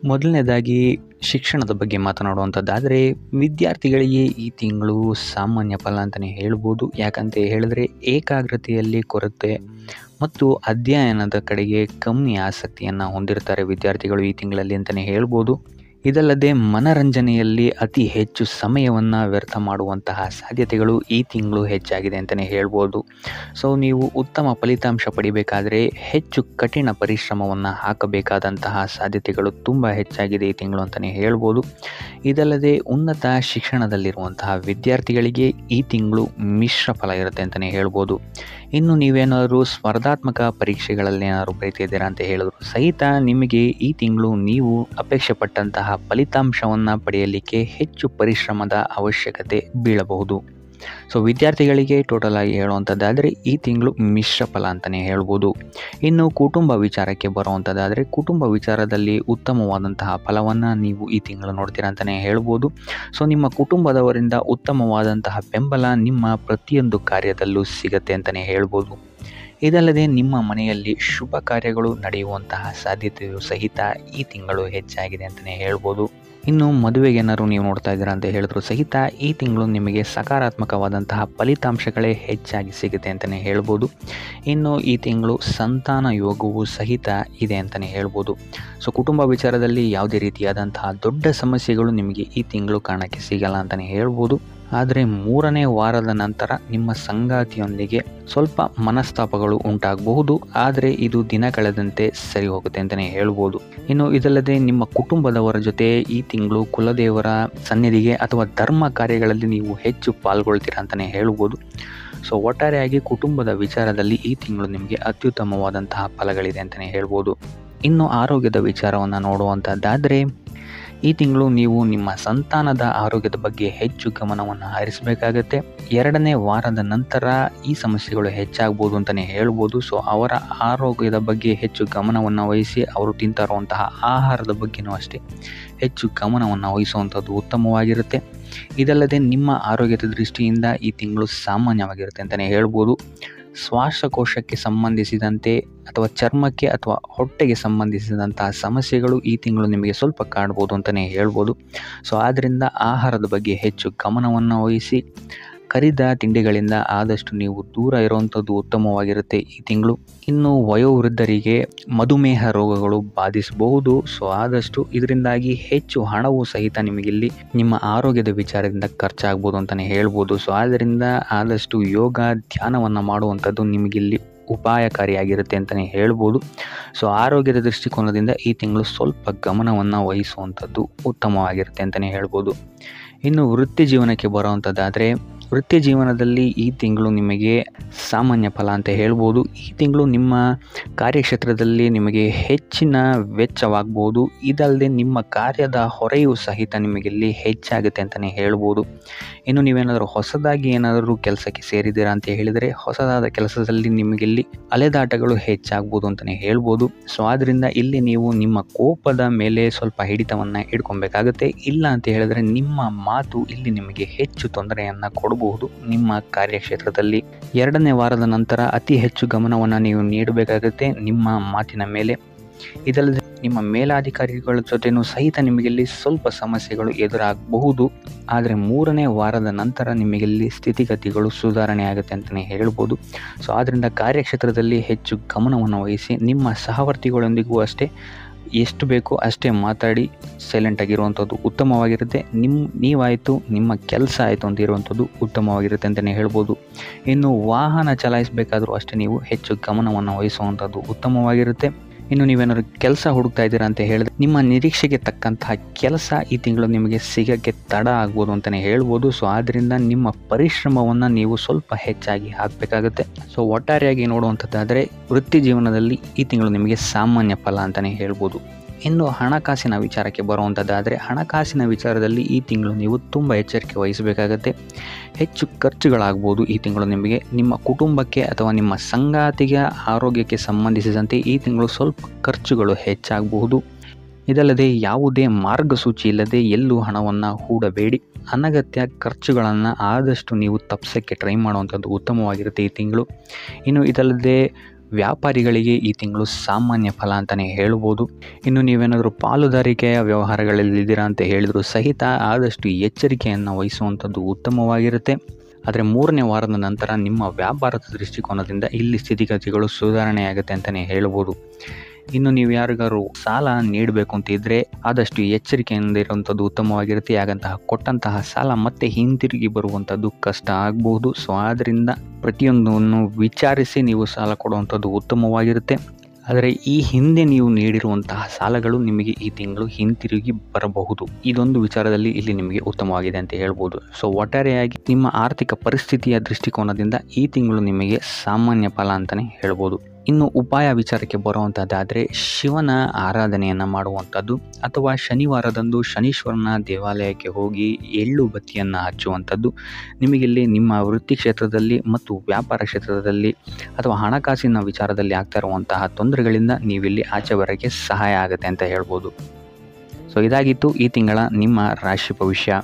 ಮೊದಲನೇದಾಗಿ ಶಿಕ್ಷಣದ ಬಗ್ಗೆ ಮಾತನಾಡುವಂಥದ್ದಾದರೆ ವಿದ್ಯಾರ್ಥಿಗಳಿಗೆ ಈ ತಿಂಗಳು ಸಾಮಾನ್ಯ ಫಲ ಅಂತಲೇ ಹೇಳ್ಬೋದು. ಯಾಕಂತ ಹೇಳಿದ್ರೆ ಏಕಾಗ್ರತೆಯಲ್ಲಿ ಕೊರತೆ ಮತ್ತು ಅಧ್ಯಯನದ ಕಡೆಗೆ ಕಮ್ಮಿ ಆಸಕ್ತಿಯನ್ನು ಹೊಂದಿರ್ತಾರೆ ವಿದ್ಯಾರ್ಥಿಗಳು ಈ ತಿಂಗಳಲ್ಲಿ ಅಂತಲೇ ಹೇಳ್ಬೋದು. ಇದಲ್ಲದೆ ಮನರಂಜನೆಯಲ್ಲಿ ಅತಿ ಹೆಚ್ಚು ಸಮಯವನ್ನು ವ್ಯರ್ಥ ಮಾಡುವಂತಹ ಸಾಧ್ಯತೆಗಳು ಈ ತಿಂಗಳು ಹೆಚ್ಚಾಗಿದೆ ಅಂತಲೇ ಹೇಳ್ಬೋದು. ಸೊ ನೀವು ಉತ್ತಮ ಫಲಿತಾಂಶ ಪಡಿಬೇಕಾದರೆ ಹೆಚ್ಚು ಕಠಿಣ ಪರಿಶ್ರಮವನ್ನು ಹಾಕಬೇಕಾದಂತಹ ಸಾಧ್ಯತೆಗಳು ತುಂಬ ಹೆಚ್ಚಾಗಿದೆ ಈ ತಿಂಗಳು ಅಂತಲೇ ಹೇಳ್ಬೋದು. ಇದಲ್ಲದೆ ಉನ್ನತ ಶಿಕ್ಷಣದಲ್ಲಿರುವಂತಹ ವಿದ್ಯಾರ್ಥಿಗಳಿಗೆ ಈ ತಿಂಗಳು ಮಿಶ್ರ ಫಲ ಇರುತ್ತೆ ಅಂತಲೇ ಹೇಳ್ಬೋದು. ಇನ್ನು ನೀವೇನಾದರೂ ಸ್ಪರ್ಧಾತ್ಮಕ ಪರೀಕ್ಷೆಗಳಲ್ಲೇನಾದ್ರು ಬರೀತಿದ್ದೀರಾ ಅಂತ ಹೇಳಿದ್ರು ಸಹಿತ ನಿಮಗೆ ಈ ತಿಂಗಳು ನೀವು ಅಪೇಕ್ಷೆ ಪಟ್ಟಂತಹ ಫಲಿತಾಂಶವನ್ನು ಪಡೆಯಲಿಕ್ಕೆ ಹೆಚ್ಚು ಪರಿಶ್ರಮದ ಅವಶ್ಯಕತೆ ಬೀಳಬಹುದು. ಸೊ ವಿದ್ಯಾರ್ಥಿಗಳಿಗೆ ಟೋಟಲ್ ಆಗಿ ಹೇಳುವಂಥದ್ದಾದರೆ ಈ ತಿಂಗಳು ಮಿಶ್ರ ಫಲ ಅಂತಲೇ ಹೇಳ್ಬೋದು. ಇನ್ನು ಕುಟುಂಬ ವಿಚಾರಕ್ಕೆ ಬರುವಂಥದ್ದಾದರೆ ಕುಟುಂಬ ವಿಚಾರದಲ್ಲಿ ಉತ್ತಮವಾದಂತಹ ಫಲವನ್ನು ನೀವು ಈ ತಿಂಗಳು ನೋಡ್ತೀರಾ ಅಂತಲೇ ಹೇಳ್ಬೋದು. ಸೊ ನಿಮ್ಮ ಕುಟುಂಬದವರಿಂದ ಉತ್ತಮವಾದಂತಹ ಬೆಂಬಲ ನಿಮ್ಮ ಪ್ರತಿಯೊಂದು ಕಾರ್ಯದಲ್ಲೂ ಸಿಗತ್ತೆ ಅಂತಲೇ ಹೇಳ್ಬೋದು. ಇದಲ್ಲದೆ ನಿಮ್ಮ ಮನೆಯಲ್ಲಿ ಶುಭ ಕಾರ್ಯಗಳು ನಡೆಯುವಂತಹ ಸಾಧ್ಯತೆಯು ಸಹಿತ ಈ ತಿಂಗಳು ಹೆಚ್ಚಾಗಿದೆ ಅಂತಲೇ ಹೇಳ್ಬೋದು. ಇನ್ನು ಮದುವೆಗೆ ಏನಾದ್ರು ನೀವು ನೋಡ್ತಾ ಇದ್ದೀರಾ ಅಂತ ಹೇಳಿದ್ರು ಸಹಿತ ಈ ತಿಂಗಳು ನಿಮಗೆ ಸಕಾರಾತ್ಮಕವಾದಂತಹ ಫಲಿತಾಂಶಗಳೇ ಹೆಚ್ಚಾಗಿ ಸಿಗುತ್ತೆ ಅಂತಲೇ ಹೇಳ್ಬೋದು. ಇನ್ನು ಈ ತಿಂಗಳು ಸಂತಾನ ಯೋಗವು ಸಹಿತ ಇದೆ ಅಂತಲೇ ಹೇಳ್ಬೋದು. ಸೊ ಕುಟುಂಬ ವಿಚಾರದಲ್ಲಿ ಯಾವುದೇ ರೀತಿಯಾದಂತಹ ದೊಡ್ಡ ಸಮಸ್ಯೆಗಳು ನಿಮಗೆ ಈ ತಿಂಗಳು ಕಾಣಕ್ಕೆ ಸಿಗಲ್ಲ ಅಂತಲೇ ಹೇಳ್ಬೋದು. ಆದರೆ 3ನೇ ವಾರದ ನಂತರ ನಿಮ್ಮ ಸಂಗಾತಿಯೊಂದಿಗೆ ಸ್ವಲ್ಪ ಮನಸ್ತಾಪಗಳು ಉಂಟಾಗಬಹುದು. ಆದರೆ ಇದು ದಿನ ಕಳೆದಂತೆ ಸರಿ ಹೋಗುತ್ತೆ ಅಂತಲೇ ಹೇಳ್ಬೋದು. ಇನ್ನು ಇದಲ್ಲದೆ ನಿಮ್ಮ ಕುಟುಂಬದವರ ಜೊತೆ ಈ ತಿಂಗಳು ಕುಲದೇವರ ಸನ್ನಿಧಿಗೆ ಅಥವಾ ಧರ್ಮ ಕಾರ್ಯಗಳಲ್ಲಿ ನೀವು ಹೆಚ್ಚು ಪಾಲ್ಗೊಳ್ತೀರಾ ಅಂತಲೇ ಹೇಳ್ಬೋದು. ಸೊ ಒಟ್ಟಾರೆಯಾಗಿ ಕುಟುಂಬದ ವಿಚಾರದಲ್ಲಿ ಈ ತಿಂಗಳು ನಿಮಗೆ ಅತ್ಯುತ್ತಮವಾದಂತಹ ಫಲಗಳಿದೆ ಅಂತಲೇ ಹೇಳ್ಬೋದು. ಇನ್ನು ಆರೋಗ್ಯದ ವಿಚಾರವನ್ನು ನೋಡುವಂಥದ್ದಾದರೆ ಈ ತಿಂಗಳು ನೀವು ನಿಮ್ಮ ಸಂತಾನದ ಆರೋಗ್ಯದ ಬಗ್ಗೆ ಹೆಚ್ಚು ಗಮನವನ್ನು ಹರಿಸಬೇಕಾಗತ್ತೆ. 2ನೇ ವಾರದ ನಂತರ ಈ ಸಮಸ್ಯೆಗಳು ಹೆಚ್ಚಾಗ್ಬೋದು ಅಂತಲೇ ಹೇಳ್ಬೋದು. ಸೊ ಅವರ ಆರೋಗ್ಯದ ಬಗ್ಗೆ ಹೆಚ್ಚು ಗಮನವನ್ನು ವಹಿಸಿ ಅವರು ತಿಂತಾ ಇರುವಂತಹ ಆಹಾರದ ಬಗ್ಗೆಯೂ ಅಷ್ಟೇ ಹೆಚ್ಚು ಗಮನವನ್ನು ವಹಿಸುವಂಥದ್ದು ಉತ್ತಮವಾಗಿರುತ್ತೆ. ಇದಲ್ಲದೆ ನಿಮ್ಮ ಆರೋಗ್ಯದ ದೃಷ್ಟಿಯಿಂದ ಈ ತಿಂಗಳು ಸಾಮಾನ್ಯವಾಗಿರುತ್ತೆ ಅಂತಲೇ ಹೇಳ್ಬೋದು. ಶ್ವಾಸಕೋಶಕ್ಕೆ ಸಂಬಂಧಿಸಿದಂತೆ ಅಥವಾ ಚರ್ಮಕ್ಕೆ ಅಥವಾ ಹೊಟ್ಟೆಗೆ ಸಂಬಂಧಿಸಿದಂತಹ ಸಮಸ್ಯೆಗಳು ಈ ತಿಂಗಳು ನಿಮಗೆ ಸ್ವಲ್ಪ ಕಾಡ್ಬೋದು ಅಂತಲೇ ಹೇಳ್ಬೋದು. ಸೊ ಆದ್ದರಿಂದ ಆಹಾರದ ಬಗ್ಗೆ ಹೆಚ್ಚು ಗಮನವನ್ನು ವಹಿಸಿ ಕರಿದ ತಿಂಡಿಗಳಿಂದ ಆದಷ್ಟು ನೀವು ದೂರ ಇರುವಂಥದ್ದು ಉತ್ತಮವಾಗಿರುತ್ತೆ ಈ ತಿಂಗಳು. ಇನ್ನು ವಯೋವೃದ್ಧರಿಗೆ ಮಧುಮೇಹ ರೋಗಗಳು ಬಾಧಿಸಬಹುದು. ಸೊ ಆದಷ್ಟು ಇದರಿಂದಾಗಿ ಹೆಚ್ಚು ಹಣವು ಸಹಿತ ನಿಮಗಿಲ್ಲಿ ನಿಮ್ಮ ಆರೋಗ್ಯದ ವಿಚಾರದಿಂದ ಖರ್ಚಾಗ್ಬೋದು ಅಂತಲೇ ಹೇಳ್ಬೋದು. ಸೊ ಆದ್ದರಿಂದ ಆದಷ್ಟು ಯೋಗ ಧ್ಯಾನವನ್ನು ಮಾಡುವಂಥದ್ದು ನಿಮಗಿಲ್ಲಿ ಉಪಾಯಕಾರಿಯಾಗಿರುತ್ತೆ ಅಂತಲೇ ಹೇಳ್ಬೋದು. ಸೊ ಆರೋಗ್ಯದ ದೃಷ್ಟಿಕೋನದಿಂದ ಈ ತಿಂಗಳು ಸ್ವಲ್ಪ ಗಮನವನ್ನು ವಹಿಸುವಂಥದ್ದು ಉತ್ತಮವಾಗಿರುತ್ತೆ ಅಂತಲೇ ಹೇಳ್ಬೋದು. ಇನ್ನು ವೃತ್ತಿ ಜೀವನಕ್ಕೆ ಬರುವಂಥದ್ದಾದರೆ ವೃತ್ತಿ ಜೀವನದಲ್ಲಿ ಈ ತಿಂಗಳು ನಿಮಗೆ ಸಾಮಾನ್ಯ ಫಲ ಅಂತ ಹೇಳ್ಬೋದು. ಈ ತಿಂಗಳು ನಿಮ್ಮ ಕಾರ್ಯಕ್ಷೇತ್ರದಲ್ಲಿ ನಿಮಗೆ ಹೆಚ್ಚಿನ ವೆಚ್ಚವಾಗ್ಬೋದು. ಇದಲ್ಲದೆ ನಿಮ್ಮ ಕಾರ್ಯದ ಹೊರೆಯೂ ಸಹಿತ ನಿಮಗಿಲ್ಲಿ ಹೆಚ್ಚಾಗುತ್ತೆ ಅಂತಲೇ ಹೇಳ್ಬೋದು. ಇನ್ನು ನೀವೇನಾದರೂ ಹೊಸದಾಗಿ ಏನಾದರೂ ಕೆಲಸಕ್ಕೆ ಸೇರಿದ್ದೀರಾ ಅಂತ ಹೇಳಿದರೆ ಹೊಸದಾದ ಕೆಲಸದಲ್ಲಿ ನಿಮಗಿಲ್ಲಿ ಅಲೆದಾಟಗಳು ಹೆಚ್ಚಾಗ್ಬೋದು ಅಂತಲೇ ಹೇಳ್ಬೋದು. ಸೊ ಆದ್ದರಿಂದ ಇಲ್ಲಿ ನೀವು ನಿಮ್ಮ ಕೋಪದ ಮೇಲೆ ಸ್ವಲ್ಪ ಹಿಡಿತವನ್ನು ಇಟ್ಕೊಬೇಕಾಗುತ್ತೆ. ಇಲ್ಲ ಅಂತ ಹೇಳಿದ್ರೆ ನಿಮ್ಮ ಮಾತು ಇಲ್ಲಿ ನಿಮಗೆ ಹೆಚ್ಚು ತೊಂದರೆಯನ್ನು ಕೊಡಬಹುದು ನಿಮ್ಮ ಕಾರ್ಯಕ್ಷೇತ್ರದಲ್ಲಿ. 2ನೇ ವಾರದ ನಂತರ ಅತಿ ಹೆಚ್ಚು ಗಮನವನ್ನು ನೀವು ನೀಡಬೇಕಾಗುತ್ತೆ ನಿಮ್ಮ ಮಾತಿನ ಮೇಲೆ. ಇದಲ್ಲದೆ ನಿಮ್ಮ ಮೇಲಾಧಿಕಾರಿಗಳ ಜೊತೆನೂ ಸಹಿತ ನಿಮಗಿಲ್ಲಿ ಸ್ವಲ್ಪ ಸಮಸ್ಯೆಗಳು ಎದುರಾಗಬಹುದು. ಆದರೆ 3ನೇ ವಾರದ ನಂತರ ನಿಮಗಿಲ್ಲಿ ಸ್ಥಿತಿಗತಿಗಳು ಸುಧಾರಣೆ ಆಗುತ್ತೆ ಅಂತಲೇ ಹೇಳ್ಬೋದು. ಸೊ ಆದ್ದರಿಂದ ಕಾರ್ಯಕ್ಷೇತ್ರದಲ್ಲಿ ಹೆಚ್ಚು ಗಮನವನ್ನು ವಹಿಸಿ ನಿಮ್ಮ ಸಹವರ್ತಿಗಳೊಂದಿಗೂ ಅಷ್ಟೇ ಎಷ್ಟು ಬೇಕೋ ಅಷ್ಟೇ ಮಾತಾಡಿ ಸೈಲೆಂಟ್ ಆಗಿರುವಂಥದ್ದು ಉತ್ತಮವಾಗಿರುತ್ತೆ. ನೀವಾಯಿತು ನಿಮ್ಮ ಕೆಲಸ ಆಯಿತು ಅಂತ ಇರುವಂಥದ್ದು ಉತ್ತಮವಾಗಿರುತ್ತೆ ಅಂತಲೇ ಹೇಳ್ಬೋದು. ಇನ್ನು ವಾಹನ ಚಲಾಯಿಸಬೇಕಾದ್ರೂ ಅಷ್ಟೇ ನೀವು ಹೆಚ್ಚು ಗಮನವನ್ನು ವಹಿಸುವಂಥದ್ದು ಉತ್ತಮವಾಗಿರುತ್ತೆ. ಇನ್ನು ನೀವೇನಾದ್ರು ಕೆಲಸ ಹುಡುಕ್ತಾ ಇದ್ದೀರಾ ಅಂತ ಹೇಳಿದ್ರೆ ನಿಮ್ಮ ನಿರೀಕ್ಷೆಗೆ ತಕ್ಕಂತಹ ಕೆಲಸ ಈ ತಿಂಗಳು ನಿಮಗೆ ಸಿಗೋಕ್ಕೆ ತಡ ಆಗ್ಬೋದು ಅಂತಲೇ ಹೇಳ್ಬೋದು. ಸೊ ಆದ್ದರಿಂದ ನಿಮ್ಮ ಪರಿಶ್ರಮವನ್ನು ನೀವು ಸ್ವಲ್ಪ ಹೆಚ್ಚಾಗಿ ಹಾಕಬೇಕಾಗುತ್ತೆ. ಸೊ ಒಟ್ಟಾರೆಯಾಗಿ ನೋಡುವಂಥದ್ದಾದರೆ ವೃತ್ತಿ ಜೀವನದಲ್ಲಿ ಈ ತಿಂಗಳು ನಿಮಗೆ ಸಾಮಾನ್ಯ ಫಲ ಅಂತಲೇ ಹೇಳ್ಬೋದು. ಇನ್ನು ಹಣಕಾಸಿನ ವಿಚಾರಕ್ಕೆ ಬರುವಂಥದ್ದಾದರೆ ಹಣಕಾಸಿನ ವಿಚಾರದಲ್ಲಿ ಈ ತಿಂಗಳು ನೀವು ತುಂಬ ಎಚ್ಚರಿಕೆ ವಹಿಸಬೇಕಾಗತ್ತೆ. ಹೆಚ್ಚು ಖರ್ಚುಗಳಾಗ್ಬೋದು ಈ ತಿಂಗಳು ನಿಮಗೆ ನಿಮ್ಮ ಕುಟುಂಬಕ್ಕೆ ಅಥವಾ ನಿಮ್ಮ ಸಂಗಾತಿಗೆ ಆರೋಗ್ಯಕ್ಕೆ ಸಂಬಂಧಿಸಿದಂತೆ ಈ ತಿಂಗಳು ಸ್ವಲ್ಪ ಖರ್ಚುಗಳು ಹೆಚ್ಚಾಗಬಹುದು. ಇದಲ್ಲದೆ ಯಾವುದೇ ಮಾರ್ಗಸೂಚಿ ಇಲ್ಲದೆ ಎಲ್ಲೂ ಹಣವನ್ನು ಹೂಡಬೇಡಿ. ಅನಗತ್ಯ ಖರ್ಚುಗಳನ್ನು ಆದಷ್ಟು ನೀವು ತಪ್ಪಿಸೋಕ್ಕೆ ಟ್ರೈ ಮಾಡುವಂಥದ್ದು ಉತ್ತಮವಾಗಿರುತ್ತೆ ಈ ತಿಂಗಳು. ಇನ್ನು ಇದಲ್ಲದೆ ವ್ಯಾಪಾರಿಗಳಿಗೆ ಈ ತಿಂಗಳು ಸಾಮಾನ್ಯ ಫಲ ಅಂತಲೇ ಹೇಳ್ಬೋದು. ಇನ್ನು ನೀವೇನಾದರೂ ಪಾಲುದಾರಿಕೆಯ ವ್ಯವಹಾರಗಳಲ್ಲಿದ್ದೀರಾ ಅಂತ ಹೇಳಿದರೂ ಸಹಿತ ಆದಷ್ಟು ಎಚ್ಚರಿಕೆಯನ್ನು ವಹಿಸುವಂಥದ್ದು ಉತ್ತಮವಾಗಿರುತ್ತೆ. ಆದರೆ 3ನೇ ವಾರದ ನಂತರ ನಿಮ್ಮ ವ್ಯಾಪಾರದ ದೃಷ್ಟಿಕೋನದಿಂದ ಇಲ್ಲಿ ಸ್ಥಿತಿಗತಿಗಳು ಸುಧಾರಣೆಯಾಗುತ್ತೆ ಅಂತಲೇ ಹೇಳ್ಬೋದು. ಇನ್ನು ನೀವು ಯಾರಿಗಾರು ಸಾಲ ನೀಡಬೇಕು ಅಂತ ಇದ್ದರೆ ಆದಷ್ಟು ಎಚ್ಚರಿಕೆಯಿಂದ ಇರುವಂಥದ್ದು ಉತ್ತಮವಾಗಿರುತ್ತೆ. ಯಾಕಂತಹ ಕೊಟ್ಟಂತಹ ಸಾಲ ಮತ್ತೆ ಹಿಂತಿರುಗಿ ಬರುವಂಥದ್ದು ಕಷ್ಟ ಆಗಬಹುದು. ಸೊ ಆದ್ದರಿಂದ ಪ್ರತಿಯೊಂದನ್ನು ವಿಚಾರಿಸಿ ನೀವು ಸಾಲ ಕೊಡುವಂಥದ್ದು ಉತ್ತಮವಾಗಿರುತ್ತೆ. ಆದರೆ ಈ ಹಿಂದೆ ನೀವು ನೀಡಿರುವಂತಹ ಸಾಲಗಳು ನಿಮಗೆ ಈ ತಿಂಗಳು ಹಿಂತಿರುಗಿ ಬರಬಹುದು. ಇದೊಂದು ವಿಚಾರದಲ್ಲಿ ಇಲ್ಲಿ ನಿಮಗೆ ಉತ್ತಮವಾಗಿದೆ ಅಂತ ಹೇಳ್ಬೋದು. ಸೊ ಒಟ್ಟಾರೆಯಾಗಿ ನಿಮ್ಮ ಆರ್ಥಿಕ ಪರಿಸ್ಥಿತಿಯ ದೃಷ್ಟಿಕೋನದಿಂದ ಈ ತಿಂಗಳು ನಿಮಗೆ ಸಾಮಾನ್ಯ ಫಲ ಅಂತಲೇ ಹೇಳ್ಬೋದು. ಇನ್ನು ಉಪಾಯ ವಿಚಾರಕ್ಕೆ ಬರುವಂಥದ್ದಾದರೆ ಶಿವನ ಆರಾಧನೆಯನ್ನು ಮಾಡುವಂಥದ್ದು ಅಥವಾ ಶನಿವಾರದಂದು ಶನೀಶ್ವರನ ದೇವಾಲಯಕ್ಕೆ ಹೋಗಿ ಎಳ್ಳು ಬತ್ತಿಯನ್ನು ಹಚ್ಚುವಂಥದ್ದು ನಿಮಗಿಲ್ಲಿ ನಿಮ್ಮ ವೃತ್ತಿ ಕ್ಷೇತ್ರದಲ್ಲಿ ಮತ್ತು ವ್ಯಾಪಾರ ಕ್ಷೇತ್ರದಲ್ಲಿ ಅಥವಾ ಹಣಕಾಸಿನ ವಿಚಾರದಲ್ಲಿ ಆಗ್ತಾ ಇರುವಂತಹ ತೊಂದರೆಗಳಿಂದ ನೀವಿಲ್ಲಿ ಆಚೆ ಬರೋಕ್ಕೆ ಸಹಾಯ ಆಗುತ್ತೆ ಅಂತ ಹೇಳ್ಬೋದು. ಸೊ ಇದಾಗಿತ್ತು ಈ ತಿಂಗಳ ನಿಮ್ಮ ರಾಶಿ ಭವಿಷ್ಯ.